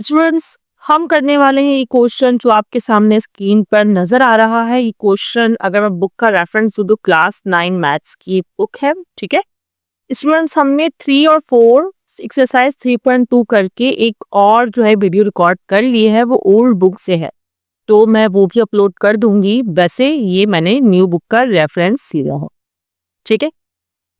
Students, हम करने वाले हैं ये क्वेश्चन जो आपके सामने स्क्रीन पर नजर आ रहा है। ये क्वेश्चन अगर मैं बुक का रेफरेंस दूं तो क्लास 9 मैथ्स की बुक है। ठीक है स्टूडेंट्स, हमने 3 और 4 एक्सरसाइज 3.2 करके एक और जो है वीडियो रिकॉर्ड कर लिए है, वो ओल्ड बुक से है, तो मैं वो भी अपलोड कर दूंगी। वैसे ये मैंने न्यू बुक का रेफरेंस लिया है। ठीक है,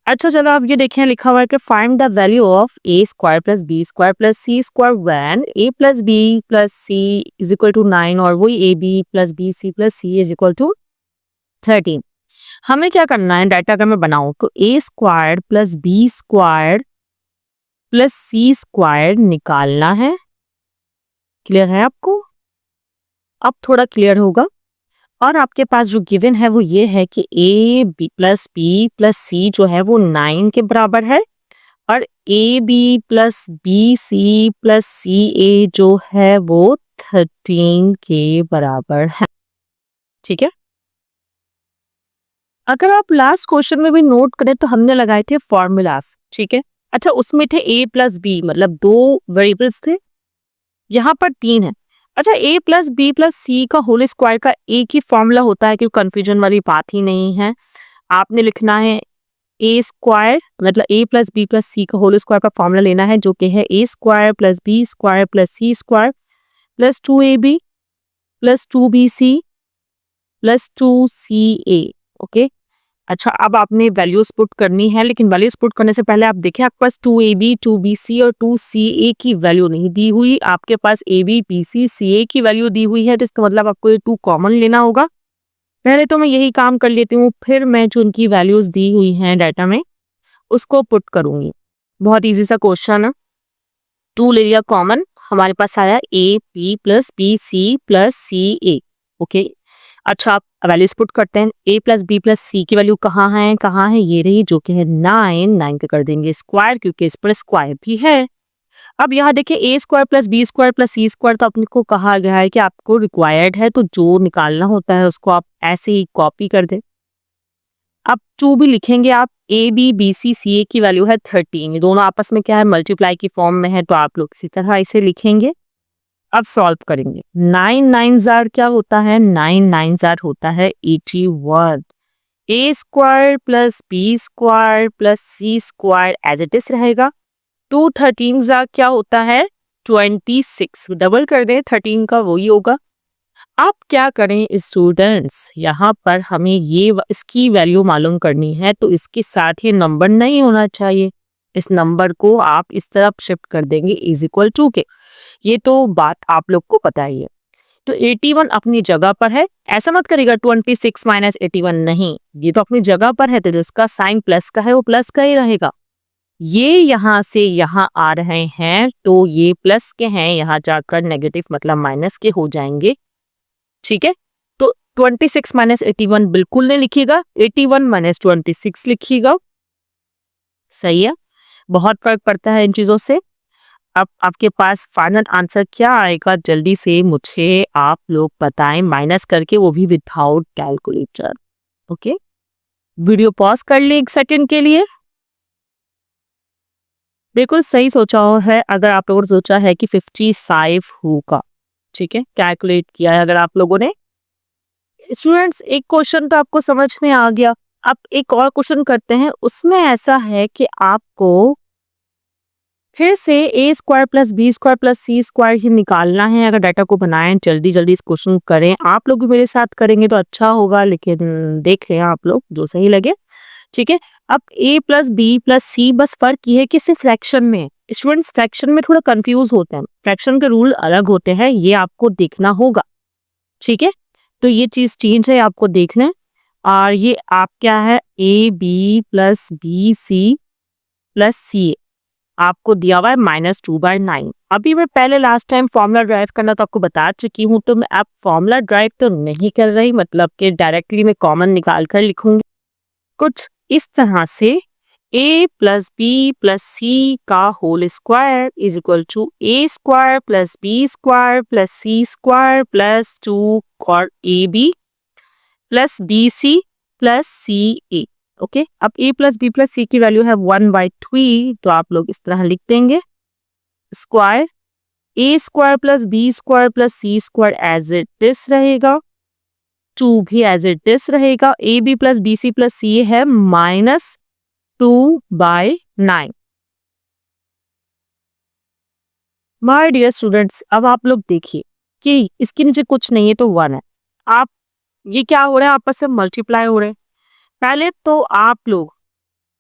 अच्छा चलो आप ये देखें, लिखा हुआ है कि find the value of A square plus B square plus C square when A plus B plus C is equal to 9 और वही A B plus B C plus C is equal to 13। हमें क्या करना है, data अगर मैं बनाऊं तो A square plus B square plus C square निकालना है। क्लियर है आपको? अब थोड़ा क्लियर होगा। और आपके पास जो गिवन है वो ये है कि ए बी प्लस सी जो है वो 9 के बराबर है और A B plus B C plus C A जो है वो 13 के बराबर है। ठीक है, अगर आप लास्ट क्वेश्चन में भी नोट करें तो हमने लगाए थे फॉर्मूलाज। ठीक है, अच्छा उसमें थे ए प्लस बी, मतलब 2 वेरिएबल्स थे, यहाँ पर 3 है। अच्छा ए प्लस बी प्लस सी का होल स्क्वायर का एक ही फॉर्मूला होता है, क्योंकि कंफ्यूजन वाली बात ही नहीं है। आपने लिखना है ए स्क्वायर, मतलब ए प्लस बी प्लस सी का होल स्क्वायर का फॉर्मूला लेना है, जो कि है A square plus B square plus C square plus 2ab plus 2bc plus 2ca। Okay, अच्छा अब आपने वैल्यूज पुट करनी है, लेकिन वैल्यूज पुट करने से पहले आप देखें आपके पास 2ab 2bc और 2ca की वैल्यू नहीं दी हुई, आपके पास ab bc ca की वैल्यू दी हुई है, तो इसका मतलब आपको ये 2 कॉमन लेना होगा। पहले तो मैं यही काम कर लेती हूँ, फिर मैं जो उनकी वैल्यूज दी हुई हैं डाटा में उसको पुट करूंगी। बहुत इजी सा क्वेश्चन है। 2 ले लिया कॉमन, हमारे पास आया A B plus B C plus C A. Okay, अच्छा आप वैल्यूज पुट करते हैं। A plus B plus C की वैल्यू कहाँ है, ये रही, जो कि है 9 के कर देंगे स्क्वायर, क्योंकि इस पर स्क्वायर भी है। अब यहाँ देखिए A square plus B square plus C square, तो अपने को कहा गया है कि आपको रिक्वायर्ड है, तो जो निकालना होता है उसको आप ऐसे ही कॉपी कर दें। अब 2 भी लिखेंगे आप, ए बी बी सी सी ए की वैल्यू है 13, ये दोनों आपस में क्या है, मल्टीप्लाई की फॉर्म में है, तो आप लोग इसी तरह इसे लिखेंगे। अब सॉल्व करेंगे। 9 9 जार क्या होता है, 9 9 जार होता है 81। A square plus B square plus C square as it is रहेगा। 2 13 जार क्या होता है 26, डबल कर दें 13 का, वही होगा। आप क्या करें स्टूडेंट्स, यहाँ पर हमें ये इसकी वैल्यू मालूम करनी है, तो इसके साथ ये नंबर नहीं होना चाहिए, इस नंबर को आप इस तरफ शिफ्ट कर देंगे इज इक्वल टू के। ये तो बात आप लोग को पता ही है। तो 81 अपनी जगह पर है, ऐसा मत करिएगा 26 माइनस 81, नहीं, ये तो अपनी जगह पर है, तो जो इसका साइन प्लस का है वो प्लस का ही रहेगा। ये यहाँ से यहाँ आ रहे हैं तो ये प्लस के हैं, यहाँ जाकर नेगेटिव मतलब माइनस के हो जाएंगे। ठीक है, तो 26 माइनस 81 बिल्कुल नहीं लिखिएगा, 81 माइनस 26 लिखिएगा। सही है, बहुत फर्क पड़ता है इन चीजों से। अब आपके पास फाइनल आंसर क्या आएगा, जल्दी से मुझे आप लोग बताएं, माइनस करके, वो भी without calculator. Okay, video pause कर ले 1 सेकंड के लिए। बिल्कुल सही सोचा है अगर आप लोगों ने सोचा है कि 55 होगा। ठीक है, कैलकुलेट किया है अगर आप लोगों ने। स्टूडेंट्स, एक क्वेश्चन तो आपको समझ में आ गया। अब एक और क्वेश्चन करते हैं, उसमें ऐसा है कि आपको फिर से A square plus B square plus C square ही निकालना है। अगर डाटा को बनाएं, जल्दी जल्दी इस क्वेश्चन करें, आप लोग भी मेरे साथ करेंगे तो अच्छा होगा, लेकिन देख रहे हैं आप लोग जो सही लगे। ठीक है, अब ए प्लस बी प्लस सी, बस फर्क ये है कि सिर्फ फ्रैक्शन में है। स्टूडेंट्स फ्रैक्शन में थोड़ा कंफ्यूज होते हैं, फ्रैक्शन के रूल अलग होते हैं, ये आपको देखना होगा। ठीक है, तो ये चीज चेंज है, आपको देख लें। और ये आप क्या है, A B plus B C plus C आपको दिया हुआ है -2/9। अभी मैं पहले लास्ट टाइम फॉर्मूला ड्राइव करना तो आपको बता चुकी हूँ, तो मैं अब फॉर्मूला ड्राइव तो नहीं कर रही, मतलब कि डायरेक्टली मैं कॉमन निकाल कर लिखूंगी कुछ इस तरह से। a plus B plus C का whole square is equal to A square plus B square plus C square plus 2 और A B plus B C plus C A. Okay, अब a plus B plus C की value है 1/3, तो आप लोग इस तरह लिख देंगे square A square plus B square plus C square as it is रहेगा, 2 भी एज इट इज रहेगा, A B plus B C plus C है -2/9। माय डियर स्टूडेंट्स, अब आप लोग देखिए कि इसके नीचे कुछ नहीं है तो 1 है। आप ये क्या हो रहा है, आपस में मल्टीप्लाई हो रहे हैं। पहले तो आप लोग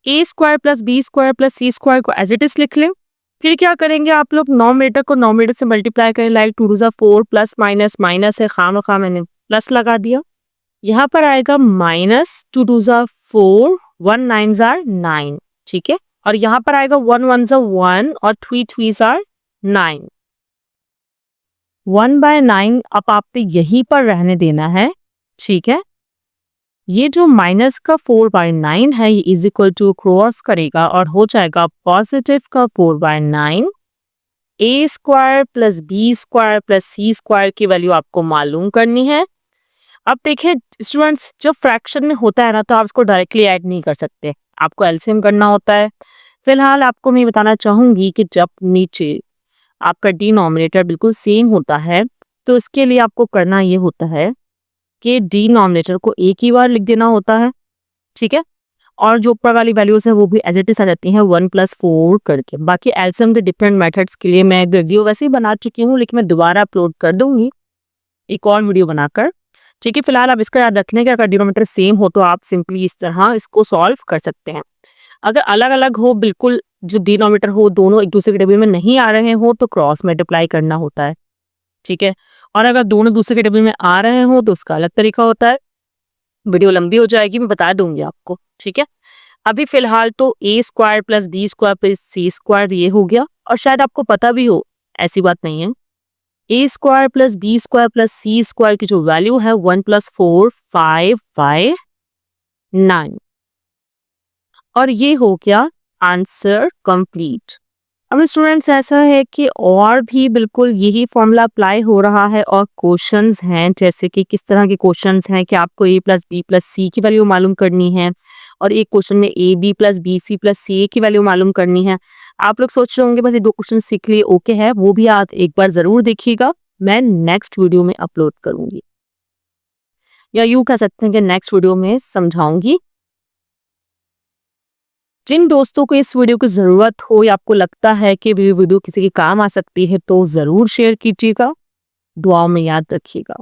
A square plus B square plus C square को एज इट इज लिख लें। फिर क्या करेंगे, आप लोग नॉमिनेटर को नॉमिनेटर से मल्टीप्लाई करें, like 2 to 4 plus minus minus है, खामखा मैंने प्लस लगा दिया। यहाँ पर आएगा -2 टू 4, 1 9 9, ठीक है। और यहाँ पर आएगा 1 1 1 और 3 3 9। 1/9 अब आपने यहीं पर रहने देना है, ठीक है। ये जो माइनस का 4/9 है ये इज इक्वल टू क्रॉस करेगा और हो जाएगा पॉजिटिव का 4/9। A square plus B square plus C square की वैल्यू आपको मालूम करनी है। अब देखिए स्टूडेंट्स, जब फ्रैक्शन में होता है ना तो आप इसको डायरेक्टली ऐड नहीं कर सकते, आपको एलसीएम करना होता है। फिलहाल आपको मैं बताना चाहूंगी कि जब नीचे आपका डिनोमिनेटर बिल्कुल सेम होता है तो इसके लिए आपको करना ये होता है कि डिनोमिनेटर को एक ही बार लिख देना होता है, ठीक है। और जो ऊपर वाली वैल्यूज है वो भी एज इट इज आ जाती हैं 1 + 4 करके। बाकी एलसीएम के डिफरेंट मेथड्स के लिए मैं वीडियो वैसे ही बना चुकी हूँ, लेकिन मैं दोबारा अपलोड कर दूंगी एक और वीडियो बनाकर, ठीक है। फिलहाल आप इसका याद रखने का अगर डिनोमिनेटर सेम हो तो आप सिंपली इस तरह इसको सॉल्व कर सकते हैं। अगर अलग अलग हो, बिल्कुल जो डिनोमिनेटर हो दोनों एक दूसरे के टेबल में नहीं आ रहे हो तो क्रॉस मल्टीप्लाई करना होता है, ठीक है। और अगर दोनों दूसरे के टेबल में आ रहे हो तो उसका अलग तरीका होता है। वीडियो लंबी हो जाएगी, मैं बता दूंगी आपको, ठीक है। अभी फिलहाल तो A square plus B square plus C square ये हो गया, और शायद आपको पता भी हो, ऐसी बात नहीं है। A square plus B square plus C square की जो वैल्यू है 1 + 4 5/9, और ये हो गया आंसर कंप्लीट। अब स्टूडेंट्स ऐसा है कि और भी बिल्कुल यही फॉर्मूला अप्लाई हो रहा है और क्वेश्चंस हैं, जैसे कि किस तरह के क्वेश्चंस हैं कि आपको a + b + c की वैल्यू मालूम करनी है, और एक क्वेश्चन में a b + b c + c की वैल्यू मालूम करनी है। आप लोग सोच रहे होंगे बस ये 2 क्वेश्चन सीख लिए ओके है, वो भी आप एक बार जरूर देखिएगा, मैं नेक्स्ट वीडियो में अपलोड करूंगी, या यूं कह सकते हैं कि नेक्स्ट वीडियो में समझाऊंगी। जिन दोस्तों को इस वीडियो की ज़रूरत हो या आपको लगता है कि ये वीडियो किसी के काम आ सकती है तो ज़रूर शेयर कीजिएगा। दुआओं में याद रखिएगा।